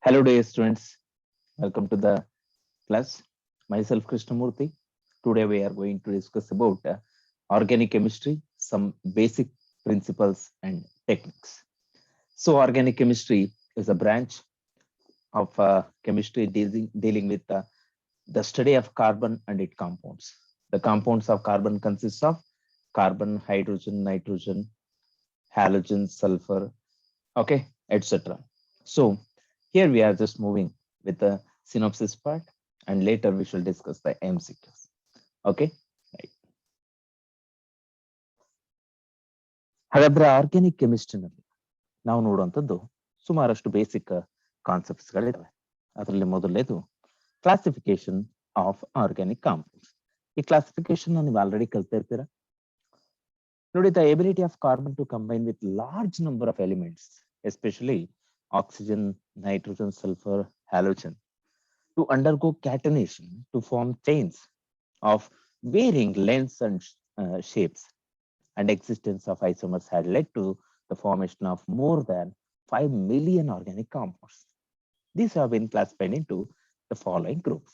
Hello, dear students. Welcome to the class. Myself, Krishnamurthy. Today, we are going to discuss about organic chemistry, some basic principles and techniques. So, organic chemistry is a branch of chemistry dealing with the study of carbon and its compounds. The compounds of carbon consists of carbon, hydrogen, nitrogen, halogen, sulfur, okay, etc. So here we are just moving with the synopsis part, and later we shall discuss the MCQs. Okay, right. ಹಾಗಾದ್ರೆ organic ಕೆಮಿಸ್ಟ್ರಿನಲ್ಲಿ ನಾವು ನೋಡುವಂಥದ್ದು ಸುಮಾರಷ್ಟು basic ಕಾನ್ಸೆಪ್ಟ್ಸ್ಗಳಿವೆ. ಅದರಲ್ಲಿ ಮೊದಲನೇದು classification of organic compounds. ಈ classification ನೀವು ಆಲ್ರೆಡಿ ಕಲ್ತಿರ್ತೀರಾ ನೋಡಿ. The ability of carbon to combine with large number of elements, especially oxygen, nitrogen, sulfur, halogen, to undergo catenation to form chains of varying lengths and shapes, and existence of isomers had led to the formation of more than 5 million organic compounds. These have been classified into the following groups.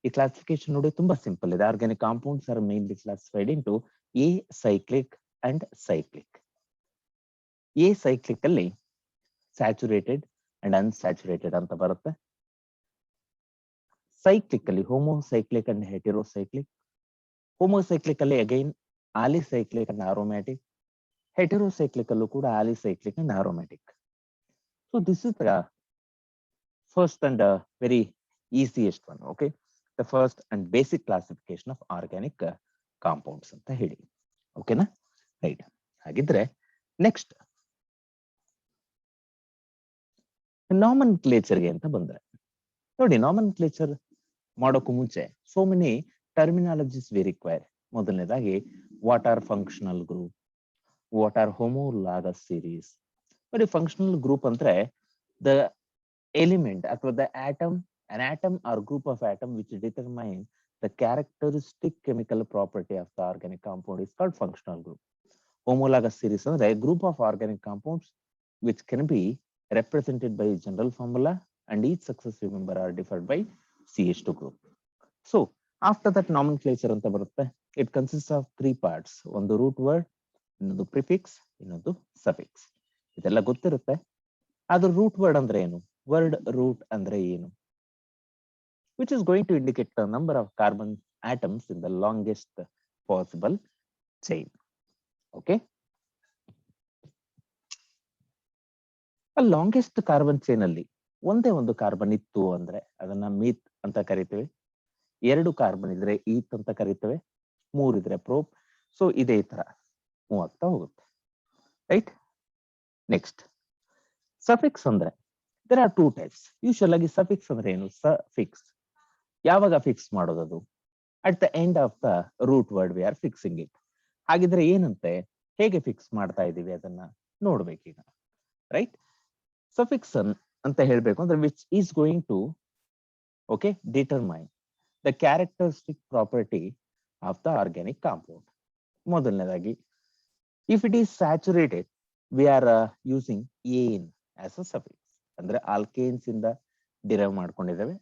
The classification nodi tumba simple ide. Organic compounds are mainly classified into acyclic and cyclic. Acyclic alli saturated and unsaturated ಅಂತ ಬರುತ್ತೆ. Cyclic ಅಲ್ಲಿ homocyclic and heterocyclic. Homocyclic ಅಲ್ಲಿ again alicyclic and aromatic. Heterocyclic ಅಲ್ಲೂ ಕೂಡ alicyclic and aromatic. So this is the first and very easiest one. Okay, the first and basic classification of organic compounds ಅಂತ ಹೇಳಿ. ಓಕೆನಾ, right. ಹಾಗಿದ್ರೆ next ನಾಮನ್ ಕ್ಲೇಚರ್ಗೆ ಅಂತ ಬಂದ್ರೆ ನೋಡಿ, ನಾಮನ್ ಕ್ಲೇಚರ್ ಮಾಡೋಕ್ಕೂ ಮುಂಚೆ so many terminologies we require. ಮೊದಲನೇದಾಗಿ what are functional group, what are homologous series. ನೋಡಿ, ಫಂಕ್ಷನಲ್ ಗ್ರೂಪ್ ಅಂದ್ರೆ ದ ಎಲಿಮೆಂಟ್ ಅಥವಾ the atom, an atom or group of atom which determine the characteristic chemical property of the organic compound is called functional group. Homologous series ಅಂದ್ರೆ group of organic compounds which can be represented by general formula and each successive member are defined by CH2 group. So after that nomenclature anta barutte. It consists of three parts. ಒಂದು root word, ಇನ್ನೊಂದು prefix, ಇನ್ನೊಂದು suffix. ಇದೆಲ್ಲ ಗೊತ್ತಿರುತ್ತೆ. ಅದು root word ಅಂದ್ರೆ ಏನು, word root ಅಂದ್ರೆ ಏನು, which is going to indicate the number of carbon atoms in the longest possible chain. Okay, longest carbon chain ಅಲ್ಲಿ ಒಂದೇ ಒಂದು ಕಾರ್ಬನ್ ಇತ್ತು ಅಂದ್ರೆ ಅದನ್ನ ಮೀತ್ ಅಂತ ಕರಿತೇವೆ. ಎರಡು ಕಾರ್ಬನ್ ಇದ್ರೆ ಈತ್ ಅಂತ ಕರಿತೇವೆ. ಮೂರಿದ್ರೆ ಪ್ರೋಪ್. ಸೊ ಇದೇ ತರ ಮೂವ್ ಆಗ್ತಾ ಹೋಗುತ್ತೆ, ರೈಟ್. ನೆಕ್ಸ್ಟ್ ಸಫಿಕ್ಸ್ ಅಂದ್ರೆ there are two types. Usual ಆಗಿ ಸಫಿಕ್ಸ್ ಅಂದ್ರೆ ಏನು, ಸಫಿಕ್ಸ್ ಯಾವಾಗ ಫಿಕ್ಸ್ ಮಾಡೋದು, at the end of the root word we are fixing it. ಹಾಗಿದ್ರೆ ಏನಂತೆ, ಹೇಗೆ ಫಿಕ್ಸ್ ಮಾಡ್ತಾ ಇದೀವಿ ಅದನ್ನ ನೋಡ್ಬೇಕೀಗ, ರೈಟ್. ಸಫಿಕ್ಸ್ ಅಂತ ಹೇಳ್ಬೇಕು ಅಂದ್ರೆ which is going to okay determine the characteristic property of the organic compound. ಮೊದಲನೇದಾಗಿ if it is saturated we are using ane as a suffix, ಅಂದ್ರೆ ಆಲ್ಕೇನ್ಸ್ ಇಂದ ಡಿರೈವ್ ಮಾಡ್ಕೊಂಡಿದ್ದೇವೆ.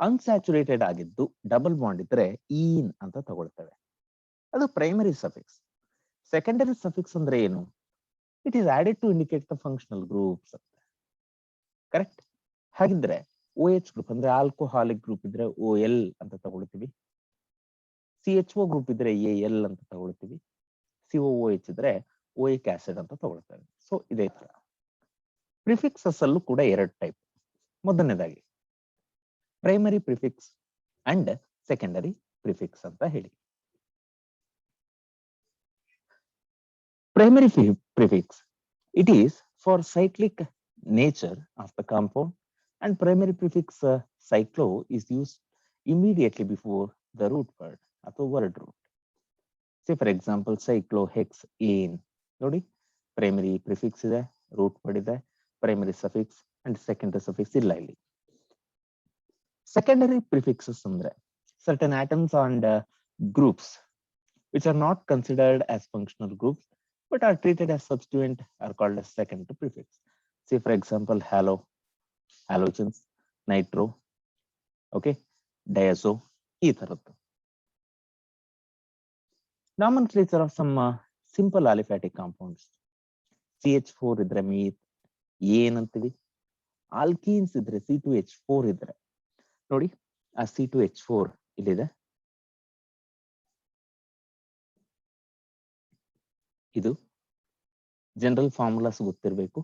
ಅನ್ಸ್ಯಾಚುರೇಟೆಡ್ ಆಗಿದ್ದು ಡಬಲ್ ಬಾಂಡ್ ಇದ್ರೆ ene ಅಂತ ತಗೊಳ್ತೇವೆ, ಅದು ಪ್ರೈಮರಿ ಸಫಿಕ್ಸ್. ಸೆಕೆಂಡರಿ ಸಫಿಕ್ಸ್ ಅಂದ್ರೆ ಏನು, it is added to indicate the functional groups ಅಂತ, ಕರೆಕ್ಟ್. ಹಾಗಿದ್ರೆ OH ಗ್ರೂಪ್ ಅಂದ್ರೆ ಆಲ್ಕೋಹಾಲಿಕ್ ಗ್ರೂಪ್ ಇದ್ರೆ OL ಅಂತ ತಗೊಳ್ತೀವಿ. CHO ಗ್ರೂಪ್ ಇದ್ರೆ AL ಅಂತ ತಗೊಳ್ತೀವಿ. COOH ಇದ್ರೆ OIC ಆಸಿಡ್ ಅಂತ ತಗೊಳ್ತೇವೆ. ಸೊ ಇದೇ ತರ ಪ್ರಿಫಿಕ್ಸಸ್ ಅಲ್ಲೂ ಕೂಡ ಎರಡು ಟೈಪ್. ಮೊದಲನೇದಾಗಿ primary prefix and secondary prefix ಅಂತ ಹೇಳಿ. Primary prefix, it is for cyclic nature of the compound, and primary prefix cyclo is used immediately before the root word or word root. Say for example cyclohexane. Nodi, primary prefix ide, root word ide, primary suffix and secondary suffix illa illi. Secondary prefixes andre certain atoms and groups which are not considered as functional groups but are treated as substituent are called as secondary prefix. Say for example halo, halogens, nitro, okay, diazo, ಈ ತರದ್ದು. Nomenclature of some simple aliphatic compounds. CH4 ಇದ್ರೆ ಮೀತ್ ಏನಂತೀವಿ, alkenes ಇದ್ರೆ C2H4 ಇದ್ರೆ ನೋಡಿ, ಆ C2H4 ಇಲ್ಲಿದೆ, ಇದು ಜನರಲ್ ಫಾರ್ಮುಲಾಸ್ ಗೊತ್ತಿರಬೇಕು,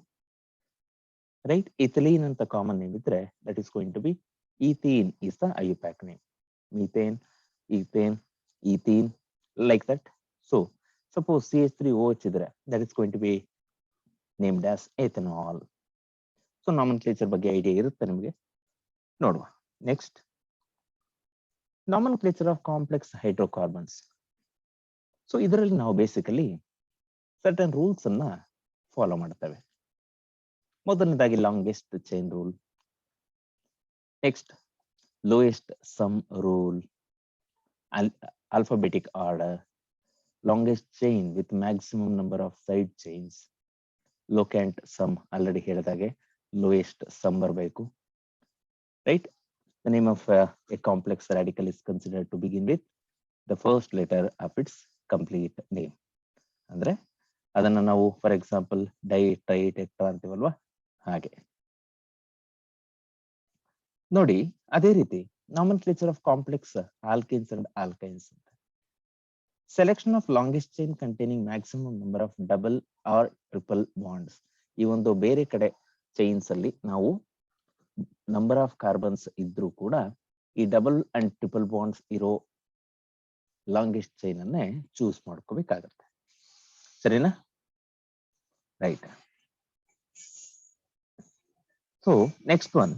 ರೈಟ್. ಇಥಿಲೀನ್ ಅಂತ ಕಾಮನ್ ನೇಮ್ ಇದ್ರೆ that is going to be ethene is the IUPAC name. Methane, ethane, ethene, like that. So suppose CH3OH ಇದ್ರೆ that is going to be named as ethanol. So nomenclature ಬಗ್ಗೆ idea ಇರುತ್ತೆ ನಿಮಗೆ. ನೋಡುವ next, nomenclature of complex hydrocarbons. So ಇದರಲ್ಲಿ ನಾವು basically certain rules ಅನ್ನ follow ಮಾಡ್ತೇವೆ. ಮೊದಲನೇದಾಗಿ longest chain rule, next lowest sum rule, alphabetic order, longest chain with maximum number of side chains, locant sum, already ಹೇಳಿದಾಗೆ lowest sum ಬರಬೇಕು, right. The name of a complex radical is considered to begin with the first letter of its complete name. ಅಂದ್ರೆ ಅದನ್ನ ನಾವು for example di tri tetra ಅಂತೀವಲ್ವಾ, ಹಾಗೆ ನೋಡಿ. ಅದೇ ರೀತಿ nomenclature of complex alkanes and alkynes ಅಂತ. Selection of longest chain containing maximum number of double or triple bonds. ಈ ಒಂದು ಬೇರೆ ಕಡೆ ಚೈನ್ಸ್ ಅಲ್ಲಿ ನಾವು ನಂಬರ್ ಆಫ್ ಕಾರ್ಬನ್ಸ್ ಇದ್ರೂ ಕೂಡ ಈ ಡಬಲ್ ಅಂಡ್ ಟ್ರಿಪಲ್ ಬಾಂಡ್ಸ್ ಇರೋ ಲಾಂಗೆಸ್ಟ್ ಚೈನ್ ಅನ್ನೇ ಚೂಸ್ ಮಾಡ್ಕೋಬೇಕಾಗತ್ತೆ, ಸರಿನಾ? Right. So next one,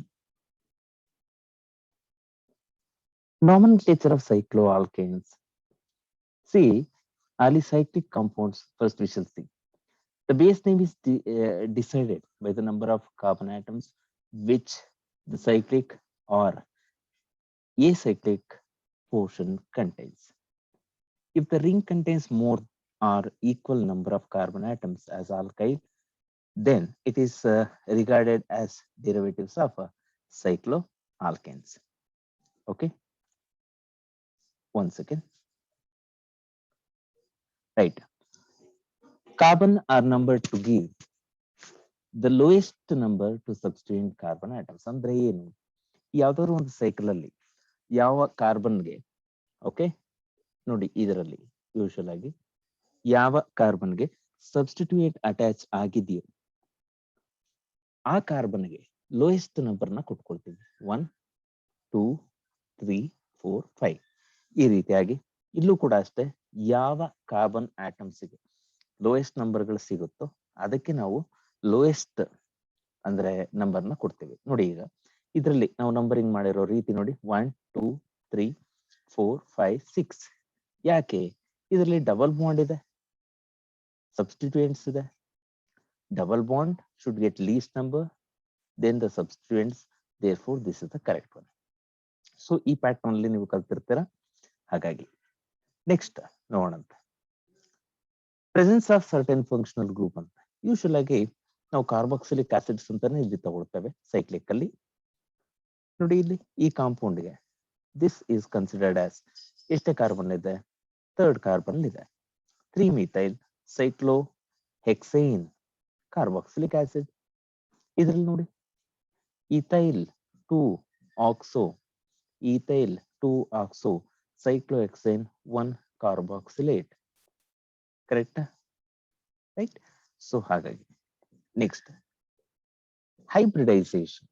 nomenclature of cycloalkanes. See, alicyclic compounds, first we shall see. The base name is decided by the number of carbon atoms which the cyclic or acyclic portion contains. If the ring contains more or equal number of carbon atoms as alkyl, then it is regarded as derivatives of cycloalkanes. Okay. One second. Right. Carbon are numbered to give the lowest number to substituent carbon atoms. ಅಂದ್ರೆ ಏನು, ಯಾವ್ದಾದ್ರು ಒಂದು cycle ಅಲ್ಲಿ ಯಾವ ಕಾರ್ಬನ್ಗೆ, okay ನೋಡಿ ಇದರಲ್ಲಿ usual ಆಗಿ ಯಾವ ಕಾರ್ಬನ್ಗೆ ಸಬ್ಸ್ಟಿಟ್ಯೂಯೇಟ್ ಅಟ್ಯಾಚ್ ಆಗಿದೆಯೋ ಆ ಕಾರ್ಬನ್ಗೆ ಲೋಯೆಸ್ಟ್ ನಂಬರ್ನ ಕೊಟ್ಕೊಳ್ತೀವಿ. 1 2 3 4 5 ಈ ರೀತಿಯಾಗಿ ಇಲ್ಲೂ ಕೂಡ ಅಷ್ಟೇ, ಯಾವ ಕಾರ್ಬನ್ ಆಟಮ್ಸ್ಗೆ ಲೋಯೆಸ್ಟ್ ನಂಬರ್ಗಳು ಸಿಗುತ್ತೋ ಅದಕ್ಕೆ ನಾವು ಲೋಯೆಸ್ಟ್ ಅಂದ್ರೆ ನಂಬರ್ನ ಕೊಡ್ತೀವಿ. ನೋಡಿ ಈಗ ಇದರಲ್ಲಿ ನಾವು ನಂಬರಿಂಗ್ ಮಾಡಿರೋ ರೀತಿ ನೋಡಿ, 1 2 3 4 5 6. ಯಾಕೆ? ಇದರಲ್ಲಿ ಡಬಲ್ ಬಾಂಡ್ ಇದೆ, ಸಬ್ಸ್ಟಿಟ್ಯೂಯೆಂಟ್ಸ್ ಇದೆ. Double bond should get least number, then the substituents, therefore this is the correct one. So ಈ ಪ್ಯಾಟರ್ನ್ ಅಲ್ಲಿ ನೀವು ಕಲ್ತಿರ್ತೀರ, ಹಾಗಾಗಿ ನೆಕ್ಸ್ಟ್ ನೋಡೋಣಂತ. Presence of certain functional group ಅಂತ. ಯೂಶುವಲ್ ಆಗಿ ನಾವು ಕಾರ್ಬಾಕ್ಸಿಲಿಕ್ ಆಸಿಡ್ಸ್ ಅಂತಾನೆ ಇಲ್ಲಿ ತಗೊಳ್ತೇವೆ ಸೈಕ್ಲಿಕ್ ಅಲ್ಲಿ. ನೋಡಿ ಇಲ್ಲಿ ಈ ಕಾಂಪೌಂಡ್ಗೆ ದಿಸ್ ಈಸ್ ಕನ್ಸಿಡರ್ಡ್ ಆಸ್ ಎಷ್ಟೇ ಕಾರ್ಬನ್ ಇದೆ, ಥರ್ಡ್ ಕಾರ್ಬನ್ ಇದೆ. 3-methyl cyclohexane carboxylic acid. ಇದ್ರಲ್ಲಿ ನೋಡಿ ethyl 2-oxo, ethyl 2-oxo, cyclohexane 1-carboxylate. Correct? Right? So ಹಾಗಾಗಿ next, hybridization.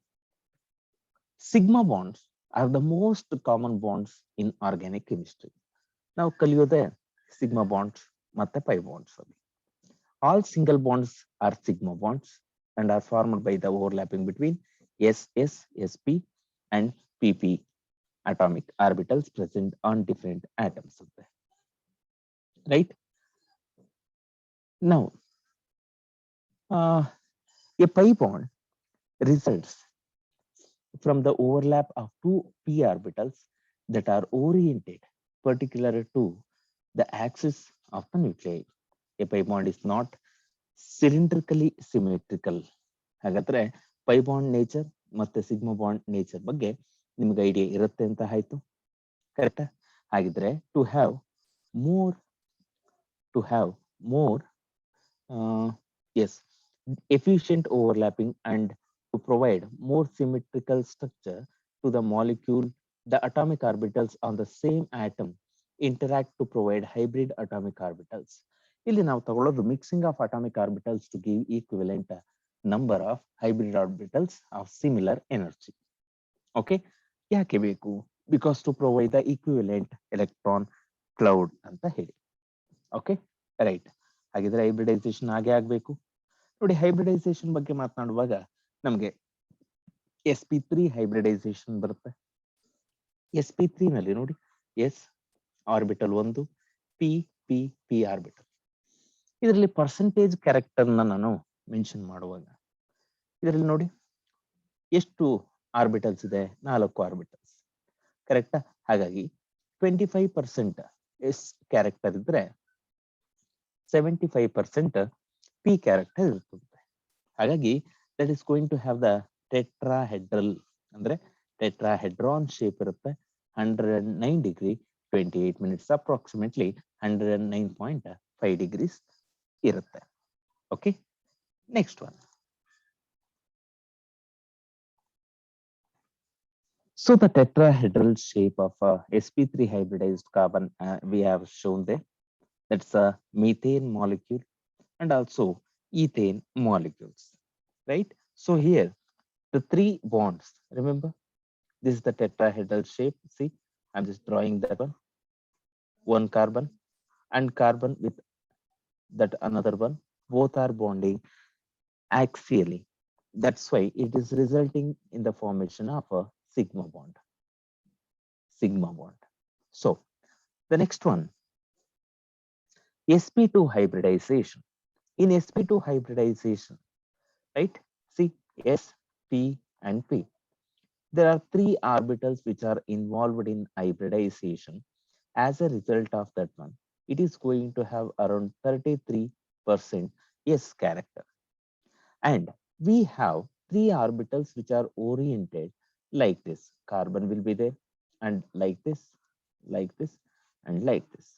Sigma bonds are the most common bonds in organic chemistry. ನಾವು ಕಲಿಯೋದೇ sigma bonds ಮತ್ತೆ pi bonds ಅಲ್ಲಿ. All single bonds are sigma bonds and are formed by the overlapping between SS, SP and PP atomic orbitals present on different atoms. Right? Now, a pi bond results from the overlap of two p orbitals that are oriented particular to the axis of the nuclei. A pi bond is not cylindrically symmetrical. ಹಾಗಾದ್ರೆ pi bond nature ಮತ್ತೆ sigma bond nature ಬಗ್ಗೆ ನಿಮ್ಗೆ idea ಇರುತ್ತೆ ಅಂತ ಆಯ್ತು, ಕರೆಕ್ಟಾ? ಹಾಗಿದ್ರೆ to have more yes, efficient overlapping and to provide more symmetrical structure to the molecule, the atomic orbitals on the same atom interact to provide hybrid atomic orbitals. ಇಲ್ಲಿ ನಾವು ತಗೊಳ್ಳೋದು mixing of atomic orbitals to give equivalent number of hybrid orbitals of similar energy. Okay, ಯಾಕೆ ಬೇಕು? Because to provide the equivalent electron cloud ಅಂತ ಹೇಳಿ. Okay, right. ಹಾಗಿದ್ರೆ hybridisation ಹಾಗೆ ಆಗ್ಬೇಕು. ನೋಡಿ, ಹೈಬ್ರಿಡೈಸೇಷನ್ ಬಗ್ಗೆ ಮಾತನಾಡುವಾಗ ನಮ್ಗೆ sp3 ಹೈಬ್ರಿಡೈಸೇಷನ್ ಬರುತ್ತೆ. sp3 ನಲ್ಲಿ ನೋಡಿ, S orbital 1, P P P orbital. ಇದರಲ್ಲಿ ಪರ್ಸೆಂಟೇಜ್ ಕ್ಯಾರೆಕ್ಟರ್ ನಾನು ಮೆನ್ಷನ್ ಮಾಡುವಾಗ ಇದರಲ್ಲಿ ನೋಡಿ ಎಷ್ಟು ಆರ್ಬಿಟಲ್ಸ್ ಇದೆ? 4 ಆರ್ಬಿಟಲ್ಸ್, ಕರೆಕ್ಟಾ? ಹಾಗಾಗಿ 25% ಎಸ್ ಕ್ಯಾರೆಕ್ಟರ್ ಇದ್ರೆ 75% ಪಿ ಕ್ಯಾರೆಕ್ಟರ್ ಇರ್ತದೆ. ಹಾಗಾಗಿ that is going to have the tetrahedral, ಅಂದ್ರೆ ಟೆಟ್ರಾಹೆಡ್ರಾನ್ ಶೇಪ್ ಇರುತ್ತೆ. 109 ಡಿಗ್ರಿ 28 ಮಿನಿಟ್ಸ್, ಅಪ್ರಾಕ್ಸಿಮೇಟ್ಲಿ 109.5 ಡಿಗ್ರೀಸ್ ಇರುತ್ತೆ. Okay, next one. So the tetrahedral shape of sp3 hybridized carbon we have shown there. That's a methane molecule and also ethane molecules, right? So here the 3 bonds, remember this is the tetrahedral shape. See, I'm just drawing that one carbon and carbon with that another one, both are bonding axially. That's why it is resulting in the formation of a sigma bond. So the next one, sp2 hybridization. In sp2 hybridization, right, see, s, p and p, there are 3 orbitals which are involved in hybridization. As a result of that one, it is going to have around 33% s character, and we have 3 orbitals which are oriented like this. Carbon will be there, and like this, and like this.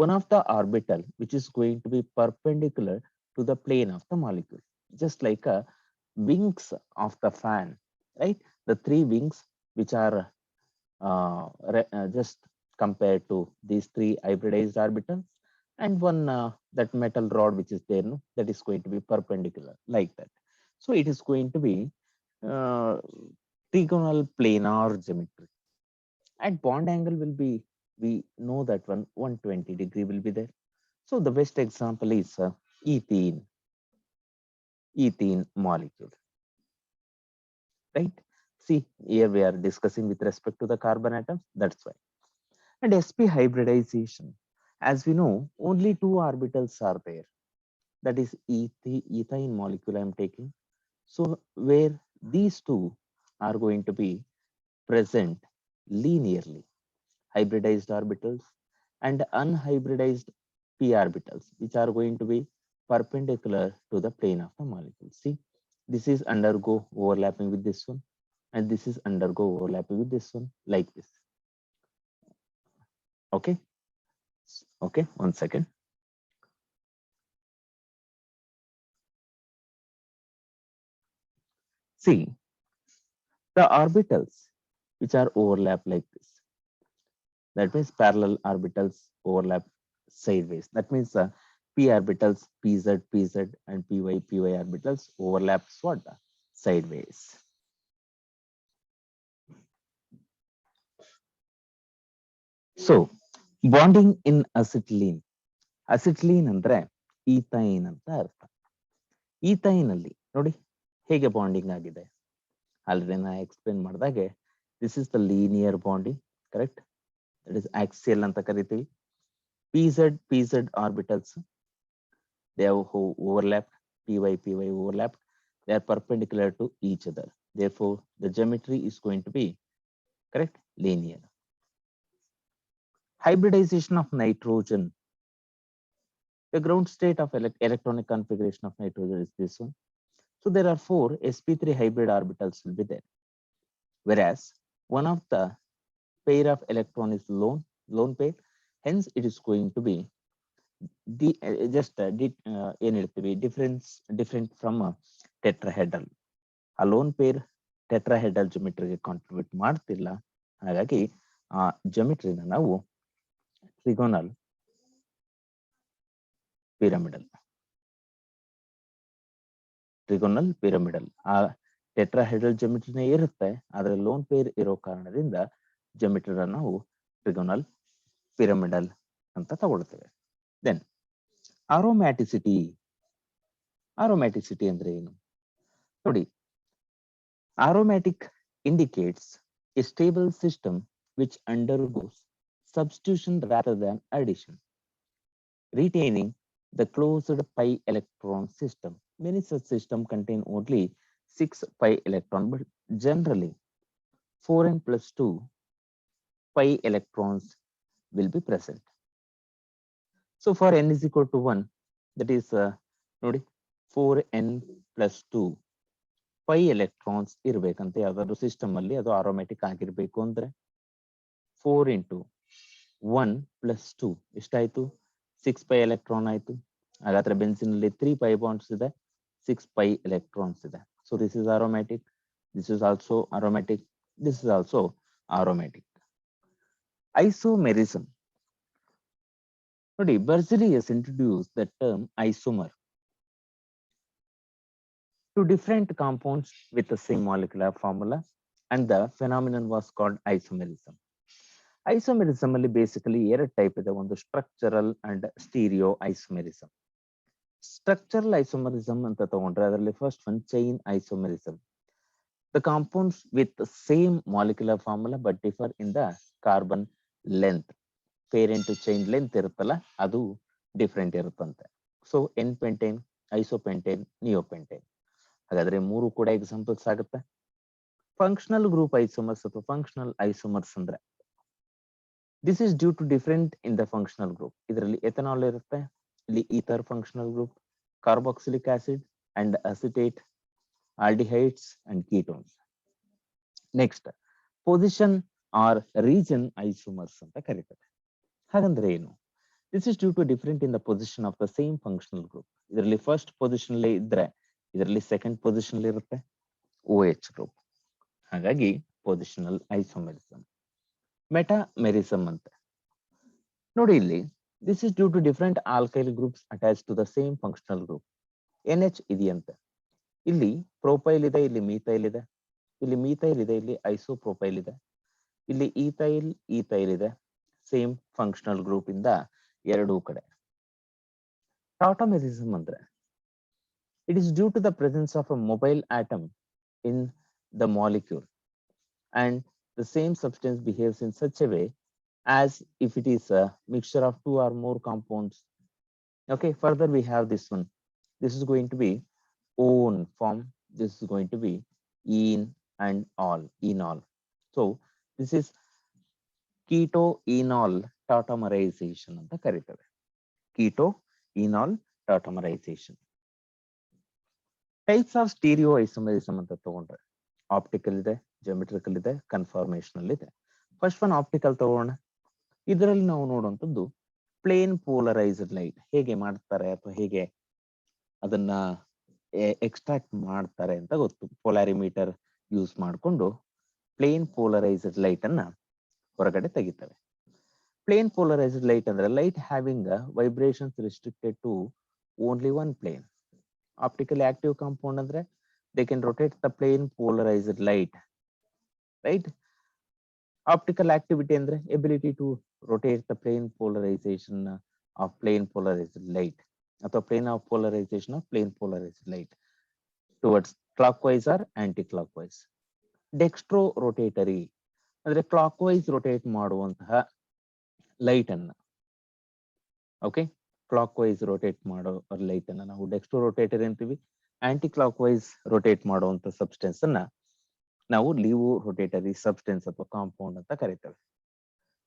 One of the orbital which is going to be perpendicular to the plane of the molecule, just like a wings of the fan, right? The 3 wings which are just compared to these 3 hybridized orbitals, and one that metal rod which is there, no, that is going to be perpendicular like that. So it is going to be trigonal planar geometry, and bond angle will be, we know that one, 120 degree will be there. So the best example is ethene molecule, right? See, here we are discussing with respect to the carbon atoms, that's why. And sp hybridization, as we know, only 2 orbitals are there, that is ethane molecule I am taking. So where these 2 are going to be present linearly, hybridized orbitals and unhybridized p orbitals, which are going to be perpendicular to the plane of the molecule. See, this is undergo overlapping with this one, and this is undergo overlapping with this one, like this. Okay, okay, one second. See, the orbitals which are overlap like this, that means parallel orbitals overlap sideways. That means p orbitals, pz, pz, and py, py orbitals overlaps what? Sideways. So bonding in acetylene. ಅಸಿಟಿಲೀನ್ ಅಂದ್ರೆ ethyne ಅಂತ ಅರ್ಥ. Ethyne ಅಲ್ಲಿ ನೋಡಿ ಹೇಗೆ bonding ಆಗಿದೆ, already ನಾ explain ಮಾಡಿದಾಗೆ, this is the linear bonding, correct? That is axial ಅಂತ ಕರಿತೀವಿ. pz orbitals, they have overlapped, py overlapped, they are perpendicular to each other, therefore the geometry is going to be, correct, linear. Hybridization of nitrogen. The ground state of electronic configuration of nitrogen is this one. So there are 4 sp3 hybrid orbitals will be there, whereas one of the pair of electron is lone pair. Hence, it is going to be different from a tetrahedral. A lone pair tetrahedral geometry contribute ಮಾಡ್ತಿಲ್ಲ. ಹಾಗಾಗಿ ಆ geometry ನಾವು trigonal pyramidal ಆ tetrahedral ಜಿಯೋಮೆಟ್ರಿನೇ ಇರುತ್ತೆ, ಆದ್ರೆ lone pair ಇರೋ ಕಾರಣದಿಂದ ಜಿಯೋಮೆಟ್ರಿನ ನಾವು ಟ್ರಿಗೋನಲ್ ಪಿರಮಿಡಲ್ ಅಂತ ತಗೊಳ್ತೇವೆ. ದೆನ್ ಆರೋಮ್ಯಾಟಿಸಿಟಿ ಅಂದ್ರೆ ಏನು ನೋಡಿ. Aromatic indicates a stable system which undergoes substitution rather than addition, retaining the closed pi electron system. Many such systems contain only 6 pi electrons, but generally 4n plus 2 pi electrons will be present. So for n is equal to 1, that is ನೋಡಿ 4n plus 2 pi electrons ಇರಬೇಕಂತೆ ಯಾವ್ದಾದ್ರು system ಅಲ್ಲಿ, ಅದು aromatic ಆಗಿರ್ಬೇಕು ಅಂದ್ರೆ 4 into 1 plus 2 ಎಷ್ಟಾಯ್ತು, 6 pi electron ಆಯ್ತು. ಹಾಗಾದ್ರೆ benzene ಅಲ್ಲಿ 3 pi bonds ಇದೆ, 6 pi electrons ಇದೆ. So this is aromatic, this is also aromatic, this is also aromatic. Isomerism ನೋಡಿ, Berzelius introduced the term isomer to different compounds with the same molecular formula, and the phenomenon was called isomerism. Isomerism ಅಲ್ಲಿ basically 2 type ಇದೆ, ಒಂದು structural and stereo isomerism. Structural isomerism ಅಂತ ತಗೊಂಡ್ರೆ ಅದರಲ್ಲಿ first one chain isomerism. The compounds with the same molecular formula but differ in the carbon length. Parent to chain length ಇರುತ್ತಲ್ಲ, ಅದು different ಇರುತ್ತಂತೆ. So n-pentane, isopentane, neopentane. ಹಾಗಾದ್ರೆ 3 ಕೂಡ examples ಆಗುತ್ತೆ. Functional group isomers ಅಥವಾ ಫಂಕ್ಷನಲ್ ಐಸೋಮರ್ಸ್ ಅಂದ್ರೆ this is due to different in the functional group. ಇದರಲ್ಲಿ ethanol ಇರುತ್ತೆ, ಇಲ್ಲಿ ether functional group, carboxylic acid and acetate, aldehydes and ketones. Next position or region isomers ಅಂತ ಕರೀತಾರೆ. ಹಾಗಂದ್ರೆ ಏನು? This is due to different in the position of the same functional group. ಇದರಲ್ಲಿ first position ಇದ್ರೆ ಇದರಲ್ಲಿ second position ಇರುತ್ತೆ OH group. ಹಾಗಾಗಿ positional isomerism. Metamerism ಅಂತ ನೋಡಿ, ಇಲ್ಲಿ this is due to different alkyl groups attach to the same functional group. NH ಇದೆಯಂತೆ, ಇಲ್ಲಿ ಪ್ರೊಪೈಲ್ ಇದೆ, ಇಲ್ಲಿ ಮೀಥೈಲ್ ಇದೆ, ಇಲ್ಲಿ ಮೀಥೈಲ್ ಇದೆ, ಇಲ್ಲಿ ಐಸೋಪ್ರೊಪೈಲ್ ಇದೆ, ಇಲ್ಲಿ ಈಥೈಲ್ ಇದೆ, ಸೇಮ್ ಫಂಕ್ಷನಲ್ ಗ್ರೂಪ್ ಇಂದ ಎರಡೂ ಕಡೆ. ಟಾಟಮೆರಿಸಮ್ ಅಂದ್ರೆ it is due to the presence of a mobile atom in the molecule, and the same substance behaves in such a way as if it is a mixture of 2 or more compounds. Okay, further we have this one. This is going to be own form, this is going to be in and all, enol. So this is keto enol tautomerization ಅಂತ ಕರೀತಾರೆ. keto enol tautomerization. Types of stereo isomerism ಅಂತ ತಗೊಂಡ್ರೆ optical ಇದೆ, geometrical ಇದೆ, ಕನ್ಫಾರ್ಮೇಶನಲ್ ಇದೆ. First one optical ತಗೋಣ. ಇದರಲ್ಲಿ ನಾವು ನೋಡುವಂಥದ್ದು ಪ್ಲೇನ್ ಪೋಲರೈಸ್ಡ್ ಲೈಟ್ ಹೇಗೆ ಮಾಡ್ತಾರೆ ಅಥವಾ ಹೇಗೆ ಅದನ್ನ ಎಕ್ಸ್ಟ್ರಾಕ್ಟ್ ಮಾಡ್ತಾರೆ ಅಂತ ಗೊತ್ತು. ಪೊಲಾರಿಮೀಟರ್ ಯೂಸ್ ಮಾಡಿಕೊಂಡು ಪ್ಲೇನ್ ಪೋಲರೈಸ್ಡ್ ಲೈಟ್ ಅನ್ನ ಹೊರಗಡೆ ತೆಗಿತವೆ. ಪ್ಲೇನ್ ಪೋಲರೈಸ್ಡ್ ಲೈಟ್ ಅಂದ್ರೆ light having vibrations restricted to only one plane. Optically active compound andre they can rotate the plane polarized light, right? Optical activity andre ability to rotate the plane polarization of plane polarized light ಅಥವಾ plane of polarization of plane polarized light towards clockwise or anti-clockwise. Dextro rotatory ಅಂದ್ರೆ clockwise rotate ಮಾಡುವಂತಹ light ಅನ್ನ, okay, clock wise rotate ಮಾಡೋ light ಅನ್ನ ನಾವು dextro ರೋಟೇಟರ್ ಅಂತೀವಿ. Aunty clock wise rotate ಮಾಡುವಂತ substance ಅನ್ನ ನಾವು ಲೀವೋ ರೋಟೇಟರಿ ಸಬ್ಸ್ಟೆನ್ಸ್ ಅಥವಾ ಕಾಂಪೌಂಡ್ ಅಂತ ಕರೀತೇವೆ.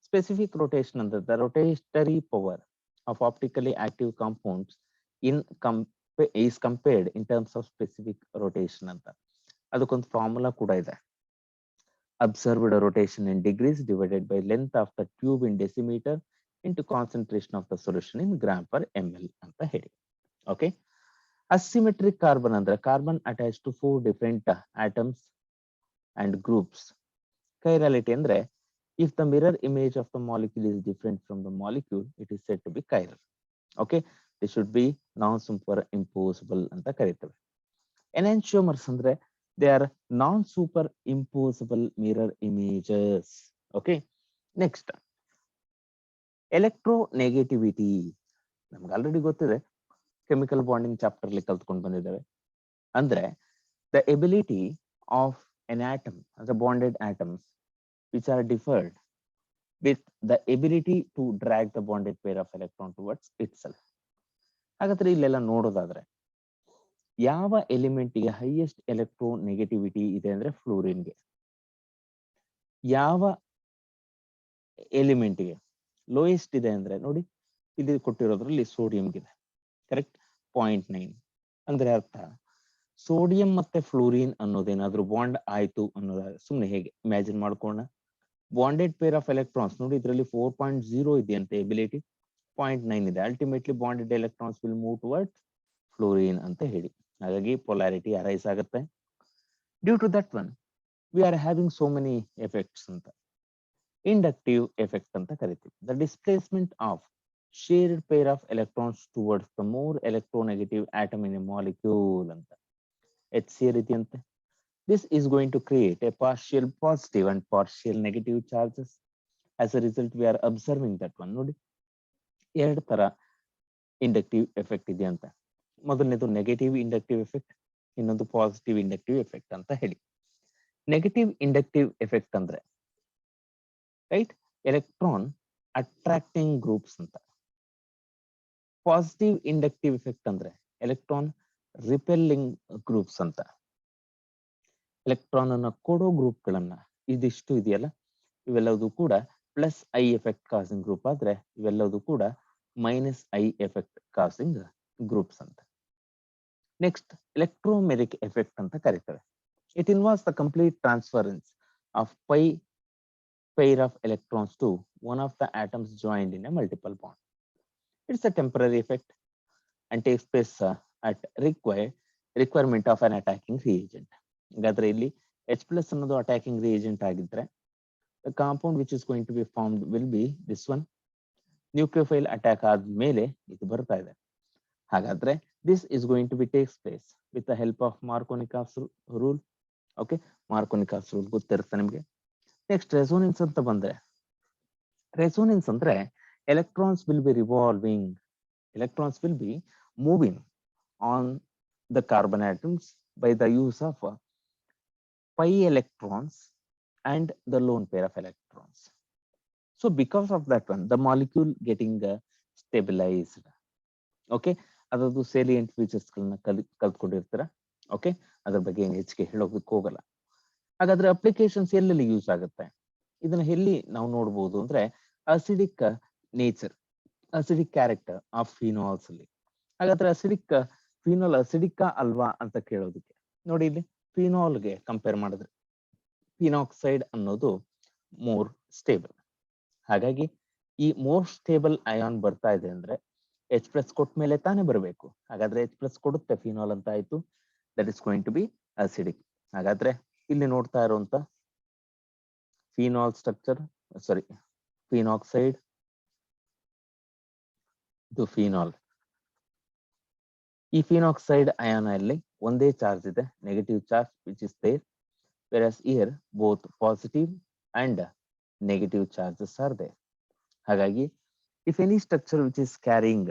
ಸ್ಪೆಸಿಫಿಕ್ ರೋಟೇಷನ್ ಅಂದ್ರೆ the rotatory power of optically active compounds in is compared in terms of specific rotation ಅಂತ. ಅದಕ್ಕೊಂದು ಫಾರ್ಮುಲಾ ಕೂಡ ಇದೆ. Observed rotation in degrees divided by length of the tube in decimeter into concentration of the solution in gram per ml ಅಂತ ಹೇಳಿ. Okay, asymmetric carbon ಅಂದ್ರೆ carbon attach to 4 different atoms and groups. Chirality ಅಂದ್ರೆ if the mirror image of the molecule is different from the molecule, it is said to be chiral. Okay, this should be non-superimposable ಅಂತ ಕರೀತೇವೆ. Enantiomers ಅಂದ್ರೆ they are non-superimposable mirror images. Okay, next electronegativity. ನಮ್ಗೆ already ಗೊತ್ತಿದೆ, chemical bonding chapter ಅಲ್ಲಿ ಕಲ್ತ್ಕೊಂಡು ಬಂದಿದ್ದೇವೆ. ಅಂದ್ರೆ the ability of an atom, the bonded atoms which are differed with the ability to drag the bonded pair of electron towards itself. ಹಾಗಾದ್ರೆ ಇಲ್ಲೆಲ್ಲ ನೋಡೋದಾದ್ರೆ ಯಾವ ಎಲಿಮೆಂಟ್ಗೆ ಹೈಯೆಸ್ಟ್ ಎಲೆಕ್ಟ್ರೋನೆಗೆಟಿವಿಟಿ ಇದೆ ಅಂದ್ರೆ ಫ್ಲೋರಿನ್ಗೆ. ಯಾವ ಎಲಿಮೆಂಟ್ಗೆ ಲೋಯೆಸ್ಟ್ ಇದೆ ಅಂದ್ರೆ ನೋಡಿ ಇಲ್ಲಿ ಕೊಟ್ಟಿರೋದ್ರಲ್ಲಿ ಸೋಡಿಯಂಗಿದೆ. ಕರೆಕ್ಟ್, 0.9. ಅಂದ್ರೆ ಅರ್ಥ ಸೋಡಿಯಂ ಮತ್ತೆ ಫ್ಲೋರಿನ್ ಅನ್ನೋದೇನಾದ್ರೂ ಬಾಂಡ್ ಆಯ್ತು ಅನ್ನೋದಾದ್ರೆ ಸುಮ್ನೆ ಹೇಗೆ ಇಮ್ಯಾಜಿನ್ ಮಾಡ್ಕೋಣ. ಬಾಂಡೆಡ್ ಪೇರ್ ಆಫ್ ಎಲೆಕ್ಟ್ರಾನ್ಸ್ ನೋಡಿ ಇದರಲ್ಲಿ 4.0 ಇದೆಯಂತೆ ಎಬಿಲಿಟಿ, 0.9 ಇದೆ. Ultimately bonded electrons will move toward fluorine ಅಂತ ಹೇಳಿ. ಹಾಗಾಗಿ ಪೊಲಾರಿಟಿ ಅರೈಸ್ ಆಗುತ್ತೆ. Due to that one we are having so many effects ಅಂತ. ಇಂಡಕ್ಟಿವ್ ಎಫೆಕ್ಟ್ ಅಂತ ಕರಿತೀವಿ. The displacement of shared pair of electrons towards the more electronegative atom in a molecule ಅಂತ. HCl ಇದೆಯಂತೆ. This is going to create a partial positive and partial negative charges. As a result, we are observing that one. ನೋಡಿ ಎರಡು ತರ inductive effect ಇದೆ ಅಂತ. ಮೊದಲನೇದು negative inductive effect, ಇನ್ನೊಂದು positive inductive effect ಅಂತ ಹೇಳಿ. ನೆಗೆಟಿವ್ ಇಂಡಕ್ಟಿವ್ ಎಫೆಕ್ಟ್ ಅಂದ್ರೆ ರೈಟ್ ಎಲೆಕ್ಟ್ರಾನ್ ಅಟ್ರಾಕ್ಟಿಂಗ್ ಗ್ರೂಪ್ಸ್ ಅಂತ. ಪಾಸಿಟಿವ್ ಇಂಡಕ್ಟಿವ್ ಎಫೆಕ್ಟ್ ಅಂದ್ರೆ ಎಲೆಕ್ಟ್ರಾನ್ ರಿಪೆಲ್ಲಿಂಗ್ ಗ್ರೂಪ್ಸ್ ಅಂತ. ಎಲೆಕ್ಟ್ರಾನ್ ಅನ್ನ ಕೊಡೋ ಗ್ರೂಪ್ ಗಳನ್ನ ಇದಿಷ್ಟು ಇದೆಯಲ್ಲ ಇವೆಲ್ಲವೂ ಕೂಡ plus I effect causing group ಆದ್ರೆ ಇವೆಲ್ಲವೂ ಕೂಡ minus I effect causing groups ಅಂತ. ನೆಕ್ಸ್ಟ್ ಎಲೆಕ್ಟ್ರೋಮೆರಿಕ್ ಎಫೆಕ್ಟ್ ಅಂತ ಕರೀತೇವೆ. It involves the complete transference of pi pair of electrons to one of the atoms joined in a multiple bond. It's a temporary effect and takes place at requirement of an attacking reagent. ಹಾಗಾದ್ರೆ ಇಲ್ಲಿ H+ ಅನ್ನೋದು attacking reagent ಆಗಿದ್ರೆ the compound which is going to be formed will be this one. Nucleophile attack ಆದ್ಮೇಲೆ ಇದು ಬರ್ತಾ ಇದೆ. ಹಾಗಾದ್ರೆ this is going to be takes place with the help of Markovnikov's rule. Okay, Markovnikov's rule ಗೊತ್ತಿರುತ್ತೆ ನಿಮಗೆ. Next resonance ಅಂತ ಬಂದ್ರೆ, resonance ಅಂದ್ರೆ electrons will be revolving, electrons will be moving on the carbon atoms by the use of pi electrons and the lone pair of electrons. So because of that one, the molecule getting stabilized. Okay, ಅದರದ್ದು salient features ಗಳನ್ನ ಕಲ್ತ್ಕೊಂಡಿರ್ತೀರ. Okay, ಅದ್ರ ಬಗ್ಗೆ ಏನು ಹೆಚ್ಚಿಗೆ ಹೇಳೋದಕ್ಕೆ ಹೋಗಲ್ಲ. ಹಾಗಾದ್ರೆ applications ಎಲ್ಲೆಲ್ಲಿ ಯೂಸ್ ಆಗುತ್ತೆ, ಇದನ್ನ ಎಲ್ಲಿ ನಾವು ನೋಡ್ಬೋದು ಅಂದ್ರೆ acidic nature, acidic character of phenols ಅಲ್ಲಿ. ಹಾಗಾದ್ರೆ ಫಿನಾಲ್ ಅಸಿಡಿಕ್ ಅಲ್ವಾ ಅಂತ ಕೇಳೋದಕ್ಕೆ ನೋಡಿ, ಇಲ್ಲಿ ಫಿನಾಲ್ಗೆ ಕಂಪೇರ್ ಮಾಡಿದ್ರೆ ಫಿನಾಕ್ಸೈಡ್ ಅನ್ನೋದು ಮೋರ್ ಸ್ಟೇಬಲ್. ಹಾಗಾಗಿ ಈ ಮೋರ್ ಸ್ಟೇಬಲ್ ಅಯಾನ್ ಬರ್ತಾ ಇದೆ ಅಂದ್ರೆ H+ ಕೊಟ್ಟ ಮೇಲೆ ತಾನೇ ಬರಬೇಕು. ಹಾಗಾದ್ರೆ H+ ಕೊಡುತ್ತೆ ಫಿನಾಲ್ ಅಂತ ಆಯ್ತು. That is going to be acidic. ಹಾಗಾದ್ರೆ ಇಲ್ಲಿ ನೋಡ್ತಾ ಇರುವಂತ ಫಿನಾಲ್ ಸ್ಟ್ರಕ್ಚರ್, ಸಾರಿ ಫಿನಾಕ್ಸೈಡ್, ಇದು ಫಿನಾಲ್. ಈ ಫಿನಾಕ್ಸೈಡ್ ಅಯಾನ್ ಅಲ್ಲಿ ಒಂದೇ ಚಾರ್ಜ್ ಇದೆ, negative charge which is there, whereas here both positive and negative charges are there. ಹಾಗಾಗಿ if any structure which is carrying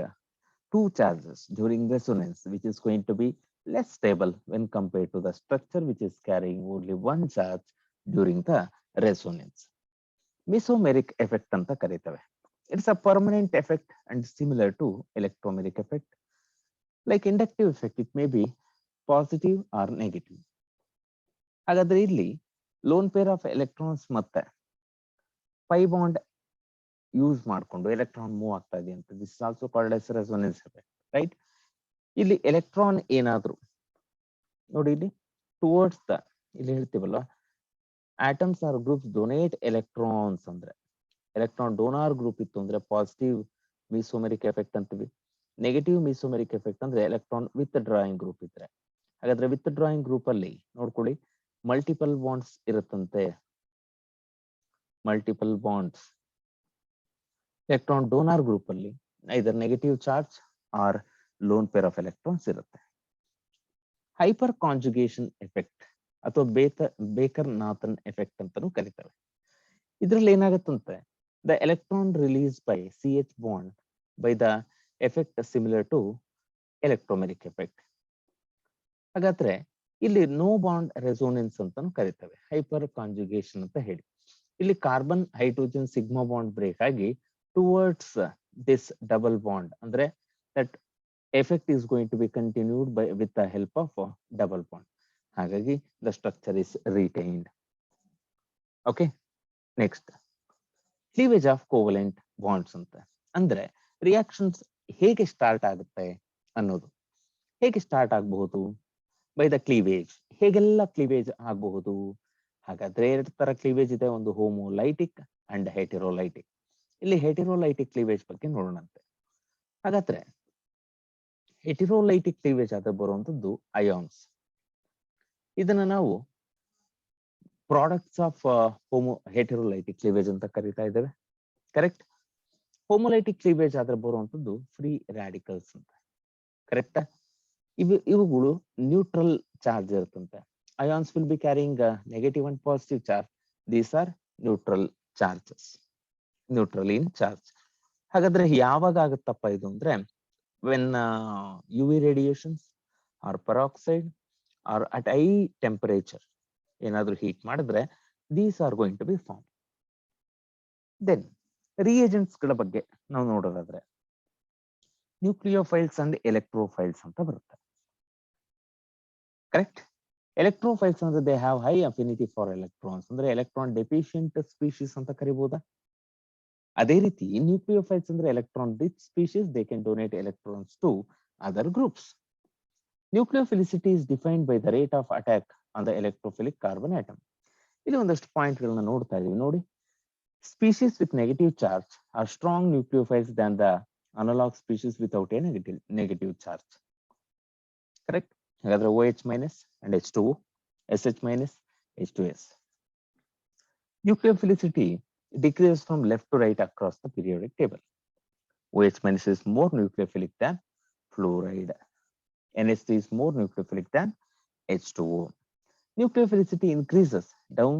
two charges during resonance, which is going to be less stable when compared to the structure which is carrying only one charge during the resonance. Mesomeric effect ಅಂತ ಕರೀತೇವೆ. It's a permanent effect and similar to electromeric effect. Like inductive effect, it may be positive or negative. ಹಾಗಾದ್ರೆ ಇಲ್ಲಿ lone pair of electrons ಮತ್ತೆ pi bond use ಮಾಡಿಕೊಂಡು electron move ಆಗ್ತಾ ಇದೆ ಅಂತ. This is also called as resonance effect, right? ಇಲ್ಲಿ electron ಏನಾದ್ರು ನೋಡಿ ಇಲ್ಲಿ ಟುವರ್ಡ್ಸ್ ದ ಇಲ್ಲಿ ಹೇಳ್ತೀವಲ್ಲ atoms or groups donate electrons ಅಂದ್ರೆ ಎಲೆಕ್ಟ್ರಾನ್ ಡೋನಾರ್ ಗ್ರೂಪ್ ಇತ್ತು ಅಂದ್ರೆ ಪಾಸಿಟಿವ್ ಮೀಸೋಮೆರಿಕ್ ಎಫೆಕ್ಟ್ ಅಂತೀವಿ. ನೆಗೆಟಿವ್ ಮೀಸೋಮೆರಿಕ್ ಎಫೆಕ್ಟ್ ಅಂದ್ರೆ ಎಲೆಕ್ಟ್ರಾನ್ ವಿತ್ ಡ್ರಾಯಿಂಗ್ ಗ್ರೂಪ್ ಇದ್ರೆ. ಹಾಗಾದ್ರೆ ವಿತ್ ಡ್ರಾಯಿಂಗ್ ಗ್ರೂಪ್ ಅಲ್ಲಿ ನೋಡ್ಕೊಳ್ಳಿ ಮಲ್ಟಿಪಲ್ ಬಾಂಡ್ಸ್ ಇರುತ್ತಂತೆ. Multiple bonds electron donor group ಅಲ್ಲಿ either negative charge or lone pair of electrons ಇರುತ್ತೆ. ಹೈಪರ್ ಕಾಂಜುಗೇಷನ್ ಎಫೆಕ್ಟ್ ಅಥವಾ ಬೇಕರ್ ನಾಥನ್ ಎಫೆಕ್ಟ್ ಅಂತಾನೂ ಕರೀತಾರೆ. ಇದ್ರಲ್ಲಿ ಏನಾಗುತ್ತಂತೆ the electron release by CH bond by the effect similar to electromeric effect. ಹಾಗಾದ್ರೆ ಇಲ್ಲಿ no bond resonance ಅಂತಾನು ಕರೀತೇವೆ, ಹೈಪರ್ ಕಾಂಜುಗೇಷನ್ ಅಂತ ಹೇಳಿ. ಇಲ್ಲಿ carbon hydrogen sigma bond break ಆಗಿ ಟುವರ್ಡ್ಸ್ ದಿಸ್ ಡಬಲ್ ಬಾಂಡ್ ಅಂದ್ರೆ that effect is going to be continued by with the help of double bond. ಹಾಗಾಗಿ the structure is retained. Okay, next cleavage of covalent bonds ಅಂತ ಅಂದ್ರೆ reactions ಹೇಗೆ start ಆಗುತ್ತೆ ಅನ್ನೋದು. ಹೇಗೆ start ಆಗಬಹುದು by the cleavage. ಹೇಗೆಲ್ಲ ಕ್ಲೀವೇಜ್ ಆಗಬಹುದು? ಹಾಗಾದ್ರೆ ಎರಡು ತರ ಕ್ಲೀವೇಜ್ ಇದೆ, ಒಂದು ಹೋಮೋಲೈಟಿಕ್ ಅಂಡ್ ಹೆಟೆರೋಲೈಟಿಕ್. ಇಲ್ಲಿ ಹೆಟೆರೋಲೈಟಿಕ್ ಕ್ಲೀವೇಜ್ ಬಗ್ಗೆ ನೋಡೋಣಂತೆ. ಹಾಗಾದ್ರೆ ಹೆಟೆರೋಲೈಟಿಕ್ ಕ್ಲೀವೇಜ್ ಆದ ಬರುವಂತದ್ದು ಅಯಾನ್ಸ್. ಇದನ್ನ ನಾವು ಪ್ರಾಡಕ್ಟ್ಸ್ ಆಫ್ ಹೆಟೆರೋಲೈಟಿಕ್ ಕ್ಲೀವೇಜ್ ಅಂತ ಕರಿತಾ ಇದ್ದೇವೆ. ಕರೆಕ್ಟ್. ಹೋಮೋಲೈಟಿಕ್ ಕ್ಲೀವೇಜ್ ಆದ್ರೆ ಬರುವಂತದ್ದು ಫ್ರೀ ರಾಡಿಕಲ್ಸ್ ಅಂತ. ಕರೆಕ್ಟಾ? ಇವುಗಳು ನ್ಯೂಟ್ರಲ್ ಚಾರ್ಜ್ ಇರುತ್ತಂತೆ. Ions will be carrying negative and positive charge. These are neutral charges, neutral in charge. ಹಾಗಾದ್ರೆ ಯಾವಾಗ ಆಗುತ್ತಪ್ಪ ಇದು ಅಂದ್ರೆ when UV radiations or peroxide or at high temperature ಏನಾದ್ರೂ ಹೀಟ್ ಮಾಡಿದ್ರೆ these are going to be form. Then reagents ಗಳ ಬಗ್ಗೆ ನಾವು ನೋಡೋದಾದ್ರೆ ನ್ಯೂಕ್ಲಿಯೋಫೈಲ್ಸ್ ಅಂಡ್ ಎಲೆಕ್ಟ್ರೋಫೈಲ್ಸ್ ಅಂತ ಬರುತ್ತೆ. ಕರೆಕ್ಟ್. ಎಲೆಕ್ಟ್ರೋಫೈಲ್ಸ್ ಅಂದ್ರೆ they have high affinity for electrons ಅಂದ್ರೆ ಎಲೆಕ್ಟ್ರಾನ್ ಡೆಫಿಷಿಯಂಟ್ ಸ್ಪೀಶೀಸ್ ಅಂತ ಕರಿಬಹುದಾ? ಅದೇ ರೀತಿ ನ್ಯೂಕ್ಲಿಯೋಫೈಲ್ಸ್ ಅಂದ್ರೆ electron rich species, they can donate electrons to other groups. Nucleophilicity is defined by the rate of attack on the electrophilic carbon atom. ಇಲ್ಲಿ ಒಂದಷ್ಟು point ಗಳನ್ನ ನೋಡ್ತಾ ಇದೀವಿ ನೋಡಿ. Species with negative charge are strong nucleophiles than the analog species without a negative charge. Correct? Hagadre OH minus and H2O, SH minus, H2S. Nucleophilicity decreases from left to right across the periodic table. OH minus is more nucleophilic than fluoride. NH3 is more nucleophilic than H2O. Nucleophilicity increases down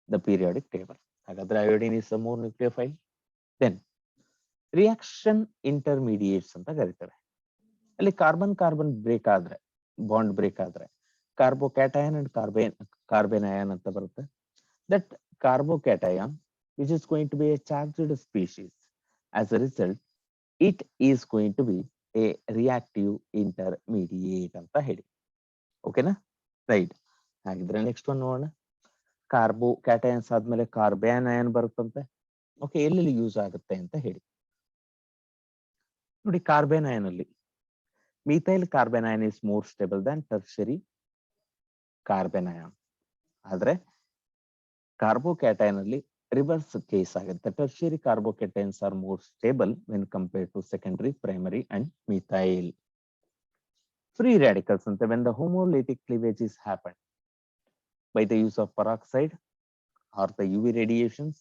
the periodic table. ಹಾಗಾದ್ರೆ iodine is a more nucleophile. Then reaction intermediates ಅಂತ ಕರೀತಾರೆ. ಅಲ್ಲಿ carbon carbon break ಆದ್ರೆ, bond break ಆದ್ರೆ carbocation and carbon ion ಅಂತ ಬರುತ್ತೆ. That carbocation which is going to be a charged species. As a result, it is going to be a reactive intermediate ಅಂತ ಹೇಳಿ. ಓಕೆನಾ? ರೈಟ್. ಹಾಗಿದ್ರೆ next one ನೋಡೋಣ. Carbocations ಆದ್ಮೇಲೆ carbanion ಬರುತ್ತಂತೆ. Okay, ಎಲ್ಲೆಲ್ಲಿ ಯೂಸ್ ಆಗುತ್ತೆ ಅಂತ ಹೇಳಿ ನೋಡಿ. ಕಾರ್ಬನ್ ಅಯಾನ್ ಅಲ್ಲಿ methyl carbanion is more stable than tertiary carbanion. ಆದ್ರೆ ಕಾರ್ಬೋಕ್ಯಾಟಯನ್ ಅಲ್ಲಿ ರಿವರ್ಸ್ ಕೇಸ್ ಆಗುತ್ತೆ. Tertiary carbocations are more stable when compare to secondary, primary and methyl. Free radicals ante when the homolytic cleavage is happened by the use of peroxide or the UV radiations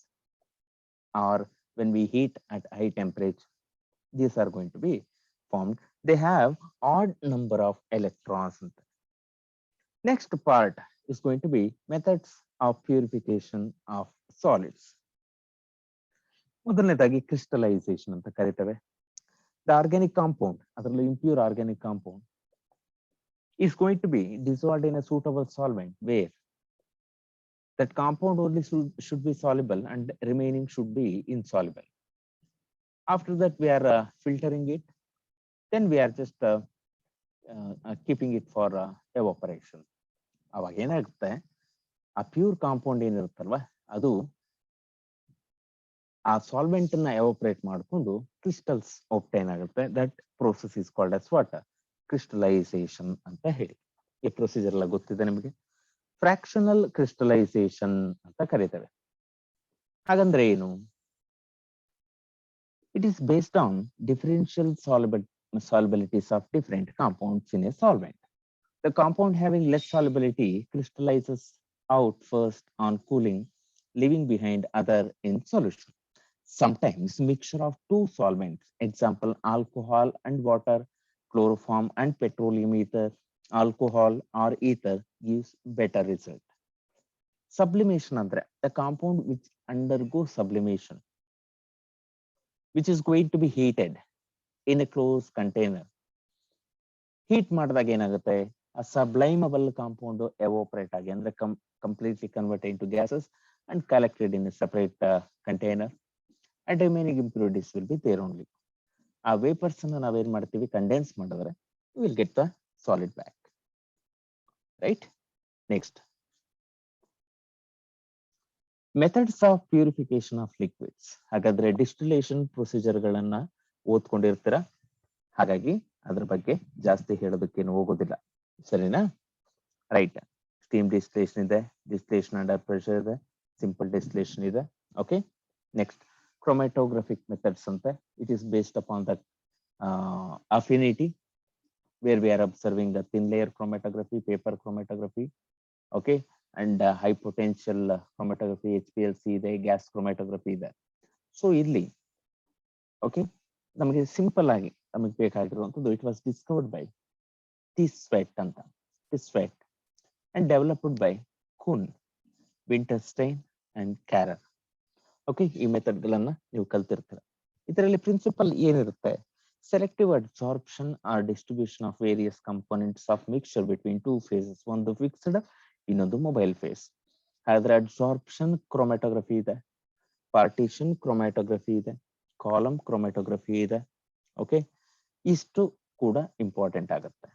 or when we heat at high temperature, these are going to be formed. They have odd number of electrons. Next part is going to be methods of purification of solids. ಮೊದಲನೇದಾಗಿ crystallisation ಅಂತ ಕರೀತೇವೆ. The organic compound, ಅದರಲ್ಲಿ impure organic compound is going to be dissolved in a suitable solvent where that compound only should be soluble and remaining should be insoluble. After that we are filtering it, then we are just keeping it for evaporation. ಅವಾಗ ಏನಾಗುತ್ತೆ, ಆ pure compound ಏನಿರುತ್ತಲ್ವಾ ಅದು ಆ solvent ನ evaporate ಮಾಡಿಕೊಂಡು crystals obtain ಆಗುತ್ತೆ. That process is called as what? Crystallisation ಅಂತ ಹೇಳಿ. ಈ ಪ್ರೊಸೀಜರ್ ಎಲ್ಲ ಗೊತ್ತಿದೆ ನಿಮಗೆ. ಫ್ರಾಕ್ಷನಲ್ ಕ್ರಿಸ್ಟಲೈಸೇಷನ್ ಅಂತ ಕರೀತೇವೆ. ಹಾಗಂದ್ರೆ ಏನು? It is based on differential solubilities of different compounds in a solvent. The compound having less solubility crystallizes out first on cooling, leaving behind other in solution. Sometimes mixture of two solvents, example alcohol and water, chloroform and petroleum ether, alcohol or ether, gives better result. Sublimation andre the compound which undergoes sublimation, which is going to be heated in a closed container. Heat ಮಾಡಿದಾಗ ಏನಾಗುತ್ತೆ, a sublimable compound evaporate ಆಗಿ ಅಂದ್ರೆ completely converted into gases and collected in a separate container, and remaining impurities will be there only. ಆ vapours ಅನ್ನ ನಾವೇನ್ ಮಾಡ್ತೀವಿ, condense ಮಾಡಿದ್ರೆ we will get the solid back, right? Next, methods of purification of liquids. ಹಾಗಾದ್ರೆ distillation procedure ಗಳನ್ನ ಓದ್ಕೊಂಡಿರ್ತೀರ, ಹಾಗಾಗಿ ಅದ್ರ ಬಗ್ಗೆ ಜಾಸ್ತಿ ಹೇಳೋದಕ್ಕೇನು ಹೋಗೋದಿಲ್ಲ, ಸರಿನಾ? ರೈಟ್. ಸ್ಟೀಮ್ ಡಿಸ್ಟಿಲೇಷನ್ ಇದೆ, ಡಿಸ್ಟಿಲೇಷನ್ ಅಂಡರ್ ಪ್ರೆಷರ್ ಇದೆ, ಸಿಂಪಲ್ ಡಿಸ್ಟಿಲೇಷನ್ ಇದೆ. ಓಕೆ, ನೆಕ್ಸ್ಟ್ ಕ್ರೊಮ್ಯಾಟೋಗ್ರಫಿಕ್ ಮೆಥಡ್ಸ್ ಅಂತ. It is based upon the affinity, where we are observing the thin layer chromatography, paper chromatography, okay, and high potential chromatography, HPLC ಇದೆ, gas chromatography ಇದೆ. So ಇಲ್ಲಿ okay, ನಮಗೆ simple ಆಗಿ ನಮಗೆ ಬೇಕಾಗಿರುವಂತದ್ದು, it was discovered by Tswett ಅಂತ, Tswett and developed by Kuhn, Winterstein and Karrer. Okay, ಈ method ಗಳನ್ನ ನೀವು ಕಲ್ತಿರ್ತೀರ. ಇದರಲ್ಲಿ ಪ್ರಿನ್ಸಿಪಲ್ ಏನಿರುತ್ತೆ, selective absorption or distribution of various components of mixture between two phases, ಒಂದು ಫಿಕ್ಸ್ಡ್, ಇನ್ನೊಂದು ಮೊಬೈಲ್ ಫೇಸ್. ಹಾಗಾದ್ರೆ absorption chromatography ಇದೆ, ಪಾರ್ಟಿಷನ್ ಕ್ರೊಮ್ಯಾಟೋಗ್ರಫಿ ಇದೆ, ಕಾಲಮ್ ಕ್ರೊಮ್ಯಾಟೋಗ್ರಫಿ ಇದೆ. ಓಕೆ, ಇಷ್ಟು ಕೂಡ ಇಂಪಾರ್ಟೆಂಟ್ ಆಗುತ್ತೆ.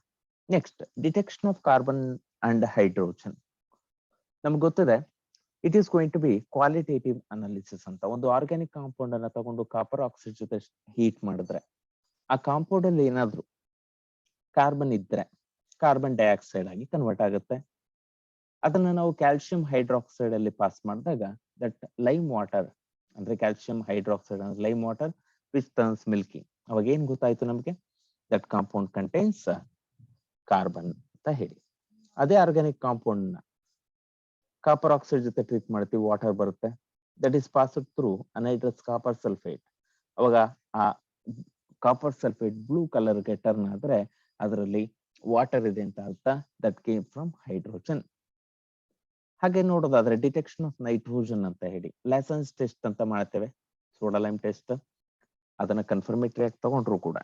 Next, detection of carbon and hydrogen. ನಮ್ಗೆ ಗೊತ್ತಿದೆ, it is going to be qualitative analysis ಅಂತ. ಒಂದು ಆರ್ಗ್ಯಾನಿಕ್ ಕಾಂಪೌಂಡ್ ಅನ್ನ ತಗೊಂಡು ಕಾಪರ್ ಆಕ್ಸೈಡ್ ಜೊತೆ ಹೀಟ್ ಮಾಡಿದ್ರೆ, ಆ ಕಾಂಪೌಂಡ್ ಅಲ್ಲಿ ಏನಾದ್ರು ಕಾರ್ಬನ್ ಇದ್ರೆ ಕಾರ್ಬನ್ ಡೈಆಕ್ಸೈಡ್ ಆಗಿ ಕನ್ವರ್ಟ್ ಆಗುತ್ತೆ. ಅದನ್ನ ನಾವು ಕ್ಯಾಲ್ಸಿಯಂ ಹೈಡ್ರಾಕ್ಸೈಡ್ ಅಲ್ಲಿ ಪಾಸ್ ಮಾಡಿದಾಗ ದಟ್ ಲೈಮ್ ವಾಟರ್ ಅಂದ್ರೆ ಕ್ಯಾಲ್ಸಿಯಂ ಹೈಡ್ರಾಕ್ಸೈಡ್ ಅಂದ್ರೆ lime water which turns Milky. ಅವಾಗ ಏನ್ ಗೊತ್ತಾಯ್ತು ನಮ್ಗೆ, ದಟ್ ಕಾಂಪೌಂಡ್ ಕಂಟೈನ್ಸ್ ಕಾರ್ಬನ್ ಅಂತ ಹೇಳಿ. ಅದೇ ಆರ್ಗ್ಯಾನಿಕ್ ಕಾಂಪೌಂಡ್ ನ ಕಾಪರ್ ಆಕ್ಸೈಡ್ ಜೊತೆ ಟ್ರೀಟ್ ಮಾಡ್ತೀವಿ, ವಾಟರ್ ಬರುತ್ತೆ, that is passed through anhydrous copper sulphate. ಅವಾಗ ಆ ಕಾಪರ್ ಸಲ್ಫೇಟ್ ಬ್ಲೂ ಕಲರ್ಗೆ ಟರ್ನ್ ಆದ್ರೆ ಅದರಲ್ಲಿ ವಾಟರ್ ಇದೆ ಅಂತ ಅರ್ಥ, ದಟ್ ಕೇಮ್ ಫ್ರಮ್ ಹೈಡ್ರೋಜನ್. ಹಾಗೆ ನೋಡೋದಾದ್ರೆ ಡಿಟೆಕ್ಷನ್ ಆಫ್ ನೈಟ್ರೋಜನ್ ಅಂತ ಹೇಳಿ ಲೈಸೆನ್ಸ್ ಟೆಸ್ಟ್ ಅಂತ ಮಾಡ್ತೇವೆ, ಸೋಡಾ ಲೈಮ್ ಟೆಸ್ಟ್. ಅದನ್ನ ಕನ್ಫರ್ಮೇಟರಿ ಆಗಿ ತಗೊಂಡ್ರು ಕೂಡ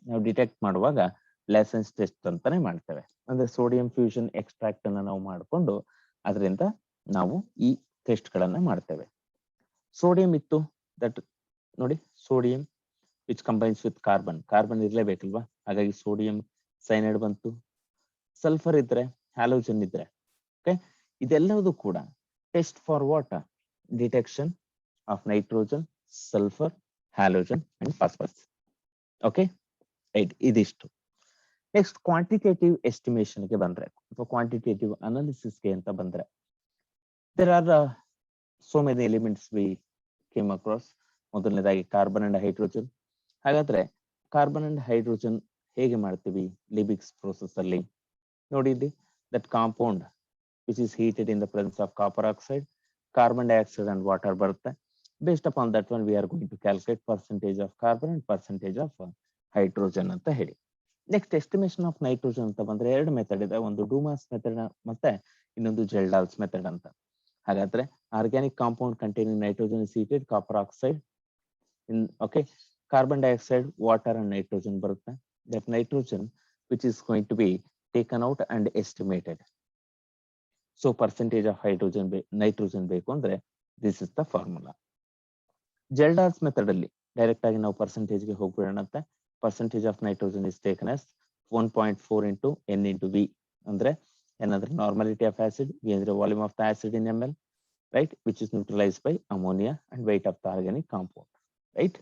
ನಾವು ಡಿಟೆಕ್ಟ್ ಮಾಡುವಾಗ ಲೈಸೆನ್ಸ್ ಟೆಸ್ಟ್ ಅಂತಾನೆ ಮಾಡ್ತೇವೆ. ಅಂದ್ರೆ ಸೋಡಿಯಂ ಫ್ಯೂಷನ್ ಎಕ್ಸ್ಟ್ರಾಕ್ಟ್ ಅನ್ನ ನಾವು ಮಾಡಿಕೊಂಡು ಅದರಿಂದ ನಾವು ಈ ಟೆಸ್ಟ್ ಗಳನ್ನ ಮಾಡ್ತೇವೆ. ಸೋಡಿಯಂ ಇತ್ತು, ದಟ್ ನೋಡಿ sodium which combines with carbon, carbon ಇರ್ಲೇಬೇಕಲ್ವಾ, ಹಾಗಾಗಿ ಸೋಡಿಯಂ ಸೈನೈಡ್ ಬಂತು. ಸಲ್ಫರ್ ಇದ್ರೆ, ಹ್ಯಾಲೋಜನ್ ಇದ್ರೆ, ಓಕೆ, ಇದೆಲ್ಲವೂ ಕೂಡ test for what, detection of nitrogen, sulphur, halogen and phosphorus. Okay, right, ಇದಿಷ್ಟು. ನೆಕ್ಸ್ಟ್ ಕ್ವಾಂಟಿಟೇಟಿವ್ ಎಸ್ಟಿಮೇಷನ್ಗೆ ಬಂದ್ರೆ ಅಥವಾ ಕ್ವಾಂಟಿಟೇಟಿವ್ ಅನಾಲಿಸಿಸ್ಗೆ ಅಂತ ಬಂದ್ರೆ, there are so many elements we came across. ಮೊದಲನೇದಾಗಿ ಕಾರ್ಬನ್ ಅಂಡ್ ಹೈಡ್ರೋಜನ್. ಹಾಗಾದ್ರೆ ಕಾರ್ಬನ್ ಅಂಡ್ ಹೈಡ್ರೋಜನ್ ಹೇಗೆ ಮಾಡ್ತೀವಿ ಲಿಬಿಕ್ಸ್ ಪ್ರೋಸೆಸ್ ಅಲ್ಲಿ ನೋಡಿ. ಇಲ್ಲಿ that compound which is heated in the presence of copper oxide, carbon dioxide and water ಬರುತ್ತೆ. Based upon that one we are going to calculate percentage of carbon and percentage of hydrogen ಅಂತ ಹೇಳಿ. Next estimation of nitrogen ಅಂತ ಬಂದ್ರೆ ಎರಡು method ಇದೆ, ಒಂದು ಡೂಮಾಸ್ method ಮತ್ತೆ ಇನ್ನೊಂದು ಜೆಲ್ಡಾಲ್ಸ್ ಮೆಥಡ್ ಅಂತ. ಹಾಗಾದ್ರೆ organic compound containing nitrogen is heated, copper oxide in okay, carbon dioxide, water and nitrogen ಬರುತ್ತೆ. That nitrogen which is going to be taken out and estimated. So percentage of hydrogen nitrogen ಬೇಕು ಅಂದ್ರೆ this is the formula. Kjeldahl's method ಅಲ್ಲಿ direct ಆಗಿ ನಾವು ಪರ್ಸೆಂಟೇಜ್ಗೆ ಹೋಗ್ಬಿಡೋಣಂತೆ. Percentage of nitrogen is taken as 1.4 into n into v. ಅಂದ್ರೆ ಏನಂದ್ರೆ normality of acid, v ಅಂದ್ರೆ volume of the acid in ml, right, which is neutralized by ammonia and weight of the organic compound, right.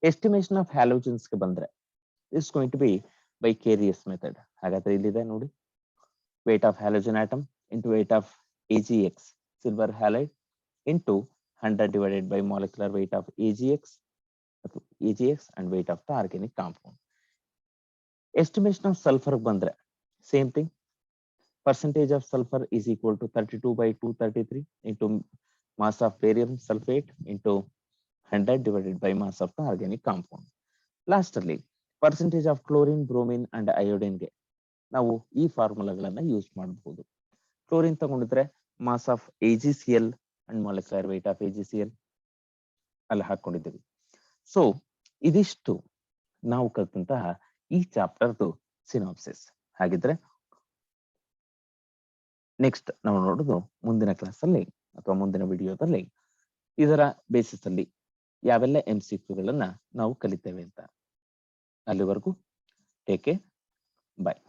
Estimation of halogens ಗೆ ಬಂದ್ರೆ is going to be by Carius method. ಹಾಗಾದ್ರೆ ಇಲ್ಲಿದೆ ನೋಡಿ, weight of halogen atom into weight of AgX silver halide into 100 divided by molecular weight of AgX and weight of the organic compound. Estimation of sulfur ಬಂದ್ರೆ same thing, percentage of sulfur is equal to 32 by 233 into mass of barium sulfate into 100 divided by mass of the organic compound. Lastly, percentage of chlorine, bromine and iodine ಗೆ ನಾವು ಈ ಫಾರ್ಮುಲಾಗಳನ್ನ use ಮಾಡಬಹುದು. Chlorine ತಗೊಂಡಿದ್ರೆ mass of AgCl and molecular weight of AgCl ಅಲ್ಲಿ ಹಾಕೊಂಡಿದ್ದೀವಿ. So ಇದಿಷ್ಟು ನಾವು ಕಲಿತಂತಹ ಈ ಚಾಪ್ಟರ್ದು ಸಿನಾಪ್ಸಿಸ್. ಹಾಗಿದ್ರೆ ನೆಕ್ಸ್ಟ್ ನಾವು ನೋಡೋದು ಮುಂದಿನ ಕ್ಲಾಸ್ ಅಲ್ಲಿ ಅಥವಾ ಮುಂದಿನ ವಿಡಿಯೋದಲ್ಲಿ ಇದರ ಬೇಸಿಸ್ ಅಲ್ಲಿ ಯಾವೆಲ್ಲ MCQಗಳನ್ನ ನಾವು ಕಲಿತೇವೆ ಅಂತ. ಅಲ್ಲಿವರೆಗೂ ಟೇಕ್ ಕೇರ್, ಬಾಯ್.